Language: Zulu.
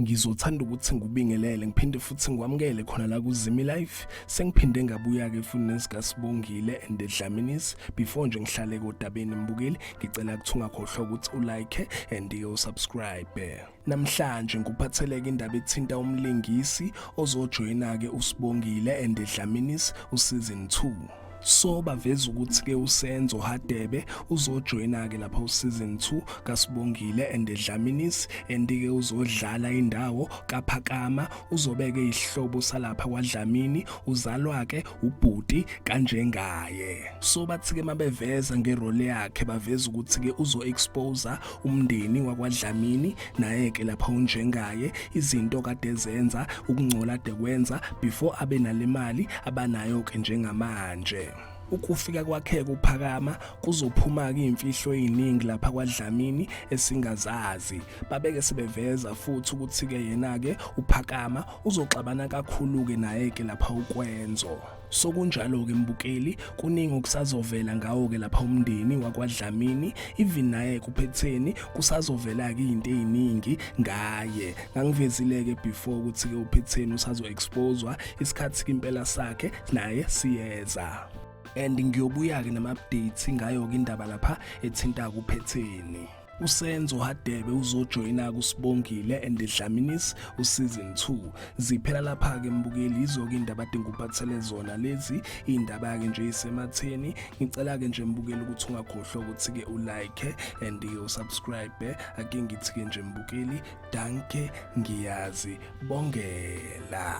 Ngizothanda ukuthi ngibingelele ngiphinde futhi ngikwamukele khona la kuZimi Life. Sengiphinde ngabuya ke futhi nesikaSibongile and Dlamini's. Before nje ngihlale kodabeni mbukeli, ngicela ukuthi ungakhohlwa ukuthi ulike and usubscribe. Namhlanje ngikuphatheleke indaba ethinta umlingisi ozojoyina ke uSibongile and Dlamini's useason 2. So baveza ukuthi ke uSenzo Hadebe uzojoyina ke lapha useason 2 kaSibongile and Dlamini's and ke uzodlala indawo kaPhakama, uzobeka isihlobo salapha kwaDlamini, uzalwa ke ubhuti kanjengaye. So bathi ke mabeveza ngerole yakhe baveza ukuthi ke uzo-expose umndeni wakwaDlamini naye ke lapha unjengaye, izinto kade zenza ukungcola ade kwenza before abe nalemali abanayo ke njengamanje. Ukufika kwakhe kuPhakama kuzophuma ke imfihlo eziningi lapha kwaDlamini esingazazi. Babeke sebeveza futhi ukuthi ke yena ke uPhakama uzoxabana kakhulu ke naye ke lapha ukwenzo. So kunjalo ke mbukeli, kuningi okusazovela ngawo ke lapha umndeni wakwaDlamini, even naye kuphetheni kusazovela ke izinto eziningi ngaye. Ngangivezile ke before ukuthi ke uphetheni usazo exposewa isikhathi ke impela sakhe naye siyeza. And ngiyobuya ke nama-updates ngayo ke indaba lapha ethinta kuphetheni. uSenzo Hadebe uzojoyina kuSibongile and Dlamini's useason 2. Ziphela lapha ke mbukeli, izoke indaba ade ngikuphathele zona lezi indaba ke nje isematheni. Ngicela ke nje mbukeli ukuthi ungakhohlwa ukuthi ke ulike and usubscribe. Ake ngithi ke nje mbukeli, danke, ngiyazi, bongela.